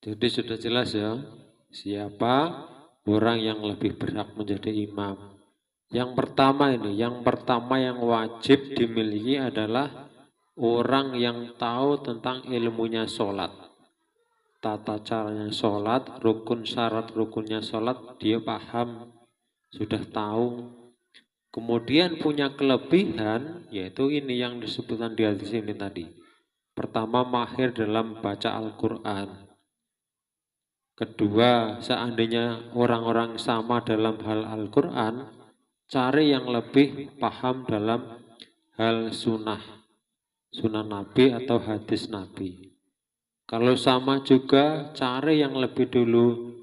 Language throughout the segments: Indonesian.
Jadi sudah jelas ya, siapa orang yang lebih berhak menjadi imam. Yang pertama yang wajib dimiliki adalah orang yang tahu tentang ilmunya sholat. Tata caranya sholat, rukun syarat rukunnya sholat, dia paham, sudah tahu. Kemudian punya kelebihan, yaitu ini yang disebutkan di hadis ini tadi. Pertama, mahir dalam baca Al-Quran. Kedua, seandainya orang-orang sama dalam hal Al-Quran, cari yang lebih paham dalam hal sunnah Nabi atau hadis Nabi. Kalau sama juga, cari yang lebih dulu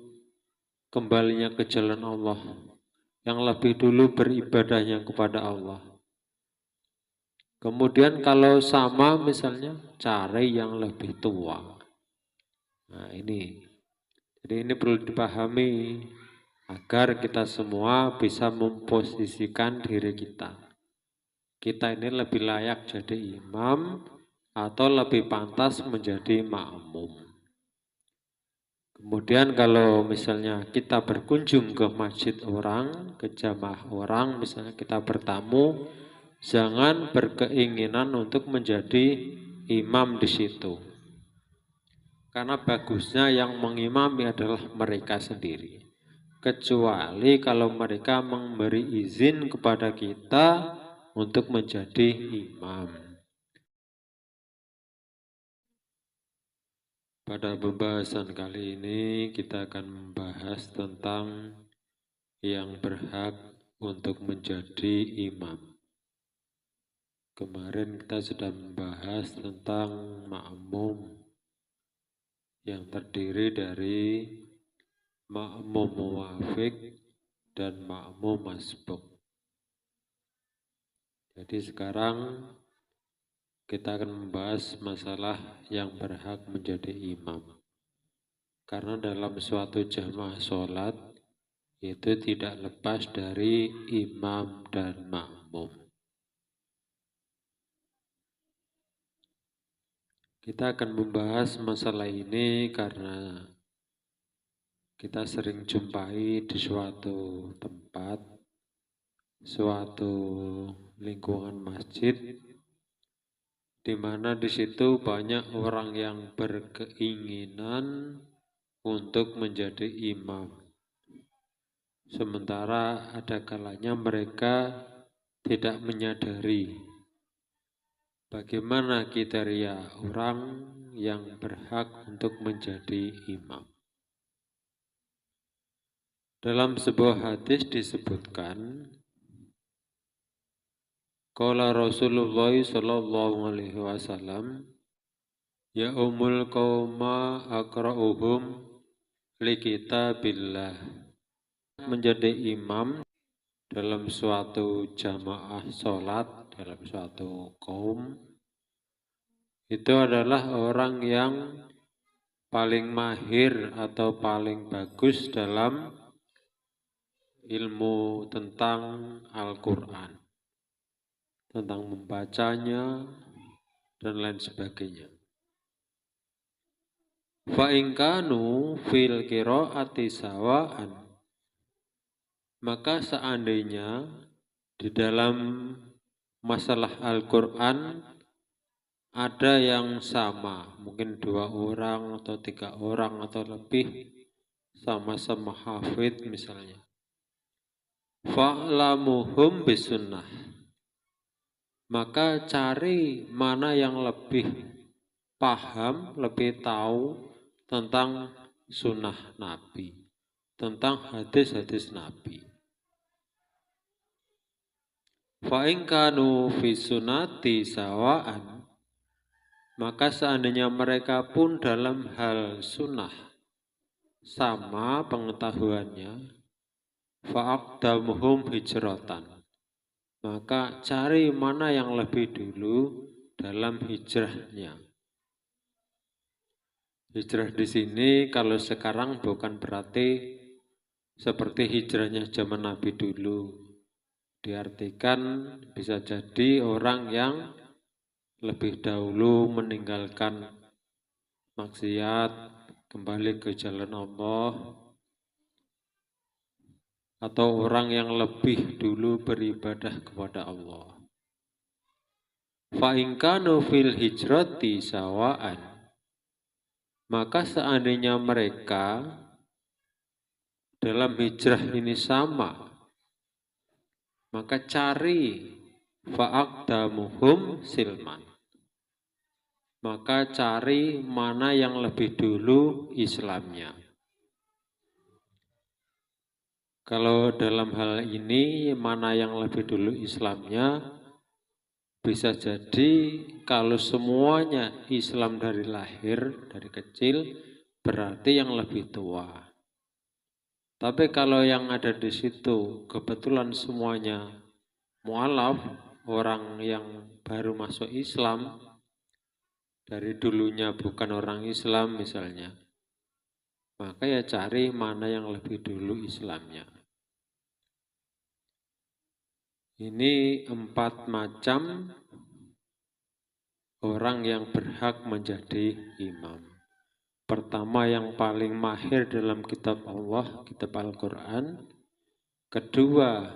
kembalinya ke jalan Allah, yang lebih dulu beribadahnya kepada Allah. Kemudian kalau sama misalnya, cari yang lebih tua. Nah ini. Jadi ini perlu dipahami agar kita semua bisa memposisikan diri kita. Kita ini lebih layak jadi imam atau lebih pantas menjadi makmum. Kemudian kalau misalnya kita berkunjung ke masjid orang, ke jamaah orang, misalnya kita bertamu, jangan berkeinginan untuk menjadi imam di situ. Karena bagusnya yang mengimami adalah mereka sendiri. Kecuali kalau mereka memberi izin kepada kita untuk menjadi imam. Pada pembahasan kali ini kita akan membahas tentang yang berhak untuk menjadi imam. Kemarin kita sudah membahas tentang makmum yang terdiri dari makmum muwafiq dan makmum masbuk. Jadi sekarang kita akan membahas masalah yang berhak menjadi imam. Karena dalam suatu jamaah sholat itu tidak lepas dari imam dan makmum. Kita akan membahas masalah ini karena kita sering jumpai di suatu tempat, suatu lingkungan masjid, di mana di situ banyak orang yang berkeinginan untuk menjadi imam. Sementara ada kalanya mereka tidak menyadari bagaimana kriteria orang yang berhak untuk menjadi imam. Dalam sebuah hadis disebutkan, qala Rasulullah sallallahu alaihi wasallam, ya umul qauma aqra'uhum li kitabillah. Menjadi imam dalam suatu jamaah sholat, dalam suatu kaum, itu adalah orang yang paling mahir atau paling bagus dalam ilmu tentang Al-Quran, tentang membacanya dan lain sebagainya. Fa in kanu fil qiraati sawa'an, maka seandainya di dalam masalah Al-Quran ada yang sama, mungkin 2 orang atau 3 orang atau lebih, sama-sama hafid misalnya. Fa'lamuhum bisunnah, maka cari mana yang lebih paham, lebih tahu tentang sunnah Nabi, tentang hadis-hadis Nabi. Fa'in kanu fi sunnati sawa'an, maka seandainya mereka pun dalam hal sunnah sama pengetahuannya, fa'aqdamuhum hijratan, maka cari mana yang lebih dulu dalam hijrahnya. Hijrah di sini kalau sekarang bukan berarti seperti hijrahnya zaman Nabi dulu. Diartikan bisa jadi orang yang lebih dahulu meninggalkan maksiat, kembali ke jalan Allah, atau orang yang lebih dulu beribadah kepada Allah. Fa in kanu fil hijrati sawaan, maka seandainya mereka dalam hijrah ini sama, maka cari fa'aqdamuhum silman. Maka cari mana yang lebih dulu Islamnya. Kalau dalam hal ini mana yang lebih dulu Islamnya, bisa jadi kalau semuanya Islam dari lahir, dari kecil, berarti yang lebih tua. Tapi kalau yang ada di situ kebetulan semuanya mu'alaf, orang yang baru masuk Islam, dari dulunya bukan orang Islam misalnya, maka ya cari mana yang lebih dulu Islamnya. Ini 4 macam orang yang berhak menjadi imam. Pertama, yang paling mahir dalam kitab Allah, kitab Al-Quran. Kedua,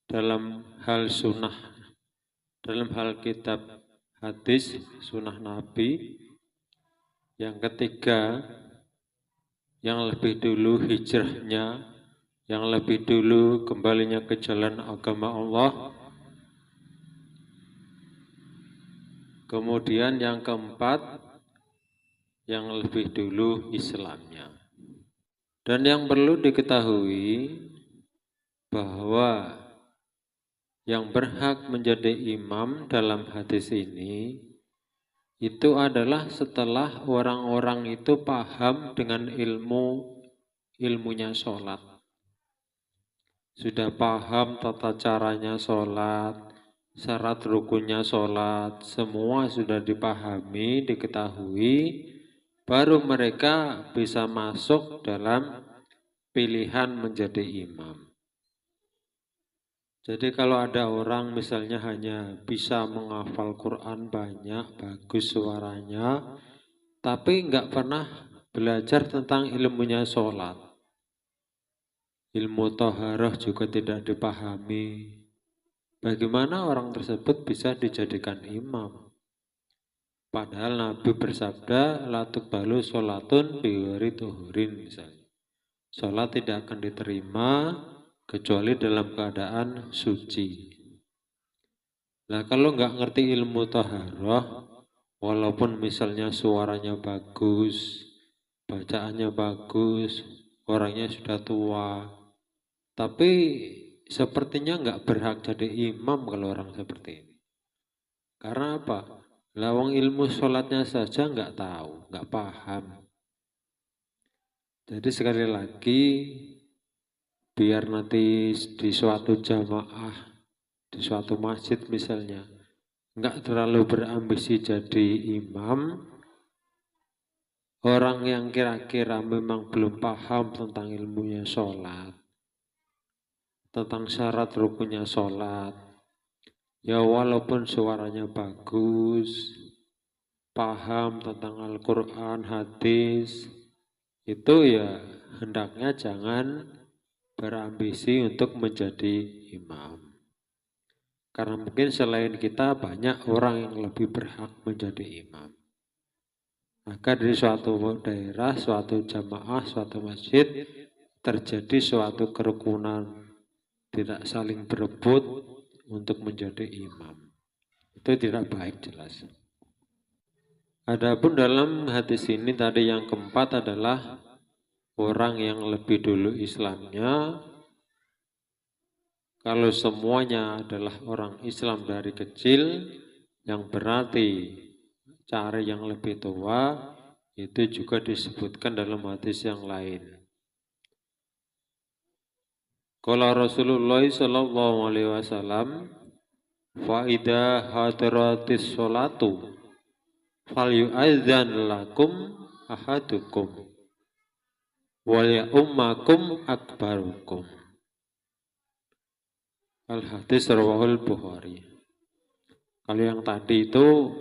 dalam hal sunnah, dalam hal kitab hadis, sunnah Nabi. Yang ketiga, yang lebih dulu hijrahnya, yang lebih dulu kembalinya ke jalan agama Allah. Kemudian yang keempat, yang lebih dulu Islamnya. Dan yang perlu diketahui bahwa yang berhak menjadi imam dalam hadis ini itu adalah setelah orang-orang itu paham dengan ilmunya sholat. Sudah paham tata caranya sholat, syarat rukunnya sholat, semua sudah dipahami, diketahui, baru mereka bisa masuk dalam pilihan menjadi imam. Jadi kalau ada orang misalnya hanya bisa menghafal Quran banyak, bagus suaranya, tapi nggak pernah belajar tentang ilmunya sholat. Ilmu toharoh juga tidak dipahami. Bagaimana orang tersebut bisa dijadikan imam? Padahal Nabi bersabda, la tuqbalu sholatun biwari tuhurin misalnya. Sholat tidak akan diterima kecuali dalam keadaan suci. Nah kalau nggak ngerti ilmu taharah, walaupun misalnya suaranya bagus, bacaannya bagus, orangnya sudah tua, tapi sepertinya nggak berhak jadi imam kalau orang seperti ini. Karena apa? Lawang ilmu sholatnya saja nggak tahu, nggak paham. Jadi sekali lagi, biar nanti di suatu jamaah, di suatu masjid misalnya, nggak terlalu berambisi jadi imam, orang yang kira-kira memang belum paham tentang ilmunya sholat, tentang syarat rukunnya sholat, ya walaupun suaranya bagus, paham tentang Al-Quran, hadis, itu ya hendaknya jangan berambisi untuk menjadi imam. Karena mungkin selain kita banyak orang yang lebih berhak menjadi imam. Maka dari suatu daerah, suatu jamaah, suatu masjid terjadi suatu kerukunan, tidak saling berebut untuk menjadi imam. Itu tidak baik jelas. Adapun dalam hadis ini tadi yang keempat adalah orang yang lebih dulu Islamnya. Kalau semuanya adalah orang Islam dari kecil, yang berarti cari yang lebih tua, itu juga disebutkan dalam hadis yang lain. Qala Rasulullah sallallahu alaihi wasallam, fa idza hadaratis sholatu falyu'adzan lakum ahadukum wal ummakum akbarukum. Al-hadis rawahul Bukhari. Kalau yang tadi itu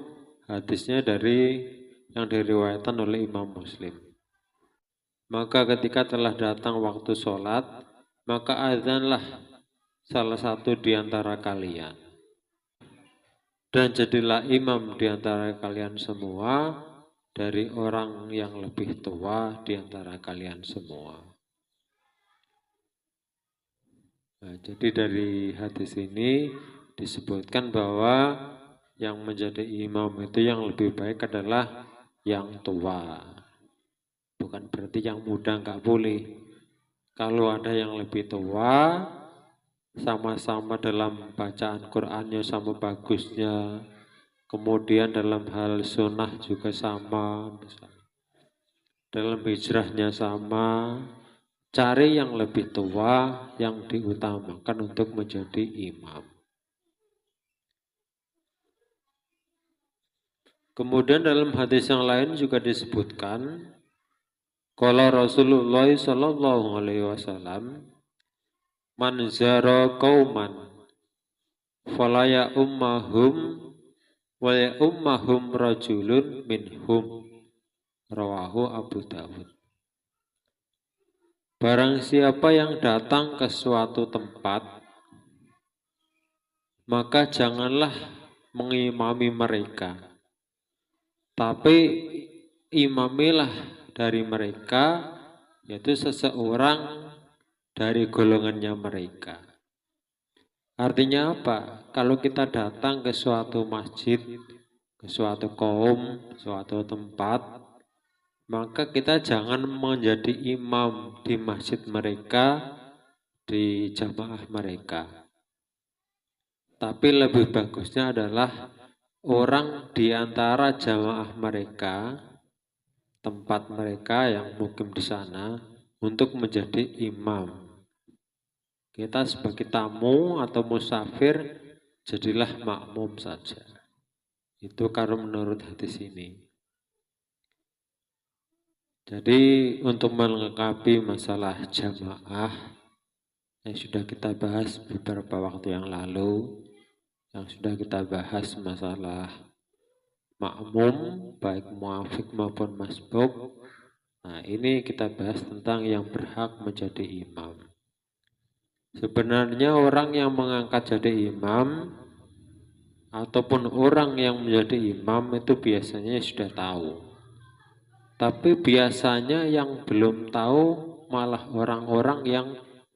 hadisnya dari yang diriwayatkan oleh Imam Muslim. Maka ketika telah datang waktu sholat, maka azanlah salah satu di antara kalian. Dan jadilah imam di antara kalian semua dari orang yang lebih tua di antara kalian semua. Nah, jadi dari hadis ini disebutkan bahwa yang menjadi imam itu yang lebih baik adalah yang tua. Bukan berarti yang muda nggak boleh. Kalau ada yang lebih tua, sama-sama dalam bacaan Qur'annya sama bagusnya, kemudian dalam hal sunnah juga sama, dalam hijrahnya sama, cari yang lebih tua yang diutamakan untuk menjadi imam. Kemudian dalam hadis yang lain juga disebutkan, qala Rasulullah sallallahu alaihi wasallam, man zara qauman falaya ummahum wa ya ummahum rajulun minhum, rawahu Abu Dawud. Barang siapa yang datang ke suatu tempat, maka janganlah mengimami mereka, tapi imamilah dari mereka, yaitu seseorang dari golongannya mereka. Artinya apa? Kalau kita datang ke suatu masjid, ke suatu kaum, suatu tempat, maka kita jangan menjadi imam di masjid mereka, di jamaah mereka. Tapi lebih bagusnya adalah orang di antara jamaah mereka, tempat mereka yang mukim di sana, untuk menjadi imam. Kita sebagai tamu atau musafir, jadilah makmum saja. Itu kalau menurut hadis ini. Jadi untuk melengkapi masalah jamaah yang sudah kita bahas beberapa waktu yang lalu, yang sudah kita bahas masalah makmum, baik muafiq maupun masbuk. Nah, ini kita bahas tentang yang berhak menjadi imam. Sebenarnya orang yang mengangkat jadi imam ataupun orang yang menjadi imam itu biasanya sudah tahu. Tapi biasanya yang belum tahu malah orang-orang yang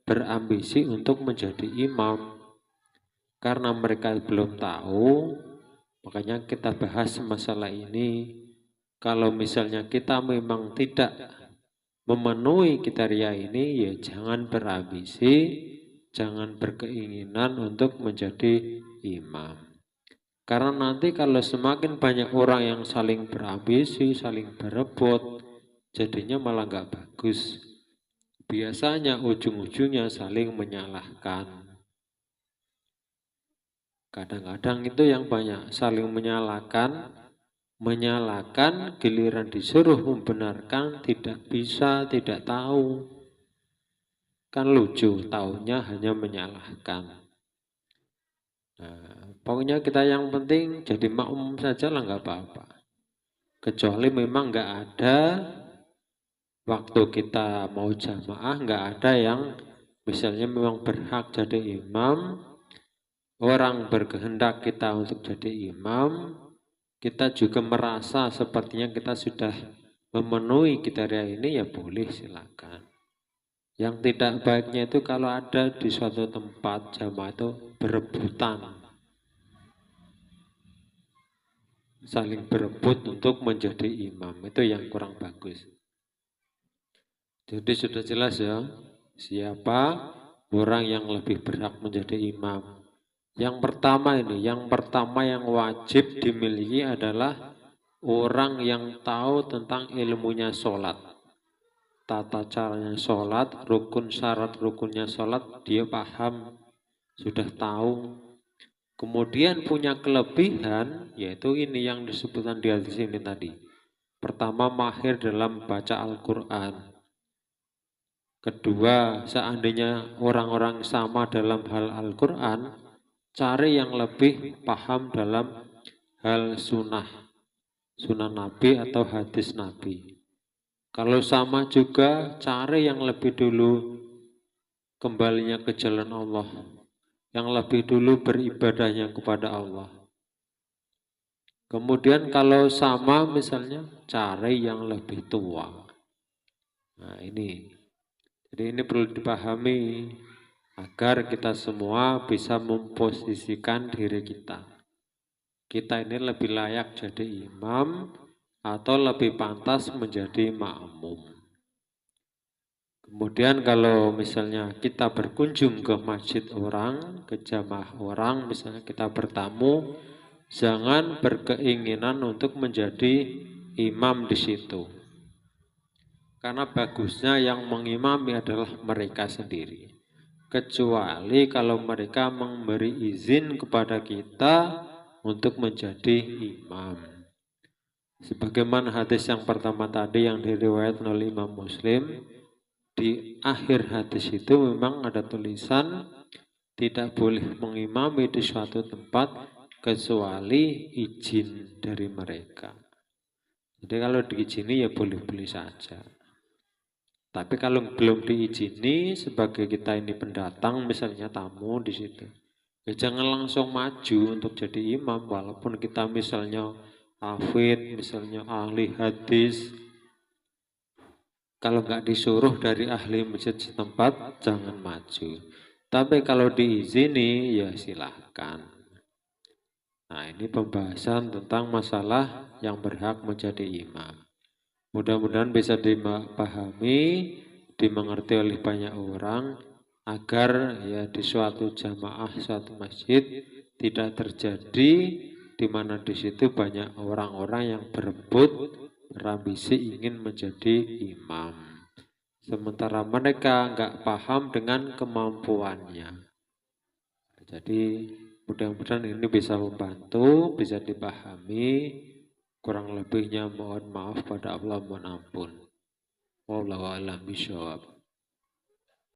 berambisi untuk menjadi imam. Karena mereka belum tahu, makanya kita bahas masalah ini. Kalau misalnya kita memang tidak memenuhi kriteria ini, ya jangan berambisi, jangan berkeinginan untuk menjadi imam. Karena nanti kalau semakin banyak orang yang saling berambisi, saling berebut, jadinya malah nggak bagus. Biasanya ujung-ujungnya saling menyalahkan. Kadang-kadang itu yang banyak saling menyalahkan, giliran disuruh membenarkan tidak bisa, tidak tahu. Kan lucu, taunya hanya menyalahkan. Nah, pokoknya kita yang penting jadi makmum saja lah, nggak apa-apa. Kecuali memang nggak ada waktu kita mau jamaah, nggak ada yang misalnya memang berhak jadi imam, orang berkehendak kita untuk jadi imam, kita juga merasa sepertinya kita sudah memenuhi kriteria ini, ya boleh, silakan. Yang tidak baiknya itu kalau ada di suatu tempat jamaah itu berebutan, saling berebut untuk menjadi imam, itu yang kurang bagus. Jadi sudah jelas ya, siapa orang yang lebih berhak menjadi imam. Yang pertama yang wajib dimiliki adalah orang yang tahu tentang ilmunya sholat. Tata caranya sholat, rukun syarat rukunnya sholat, dia paham, sudah tahu. Kemudian punya kelebihan, yaitu ini yang disebutkan di hadis ini tadi. Pertama, mahir dalam baca Al-Quran. Kedua, seandainya orang-orang sama dalam hal Al-Quran, cari yang lebih paham dalam hal sunnah Nabi atau hadis Nabi. Kalau sama juga, cari yang lebih dulu kembalinya ke jalan Allah, yang lebih dulu beribadahnya kepada Allah. Kemudian kalau sama misalnya, cari yang lebih tua. Nah ini, jadi ini perlu dipahami agar kita semua bisa memposisikan diri kita. Kita ini lebih layak jadi imam atau lebih pantas menjadi makmum. Kemudian kalau misalnya kita berkunjung ke masjid orang, ke jamaah orang, misalnya kita bertamu, jangan berkeinginan untuk menjadi imam di situ. Karena bagusnya yang mengimami adalah mereka sendiri. Kecuali kalau mereka memberi izin kepada kita untuk menjadi imam. Sebagaimana hadis yang pertama tadi yang diriwayatkan oleh Imam Muslim, di akhir hadis itu memang ada tulisan tidak boleh mengimami di suatu tempat kecuali izin dari mereka. Jadi kalau diizini ya boleh-boleh saja. Tapi kalau belum diizini sebagai kita ini pendatang misalnya tamu di situ, ya jangan langsung maju untuk jadi imam walaupun kita misalnya hafid, misalnya ahli hadis. Kalau nggak disuruh dari ahli masjid setempat, jangan maju. Tapi kalau diizini, ya silahkan. Nah, ini pembahasan tentang masalah yang berhak menjadi imam. Mudah-mudahan bisa dipahami, dimengerti oleh banyak orang, agar ya di suatu jamaah, suatu masjid tidak terjadi di mana di situ banyak orang-orang yang berebut berambisi ingin menjadi imam. Sementara mereka nggak paham dengan kemampuannya. Jadi mudah-mudahan ini bisa membantu, bisa dipahami. Kurang lebihnya mohon maaf pada Allah, mohon ampun. Wallahu a'lam bishawab.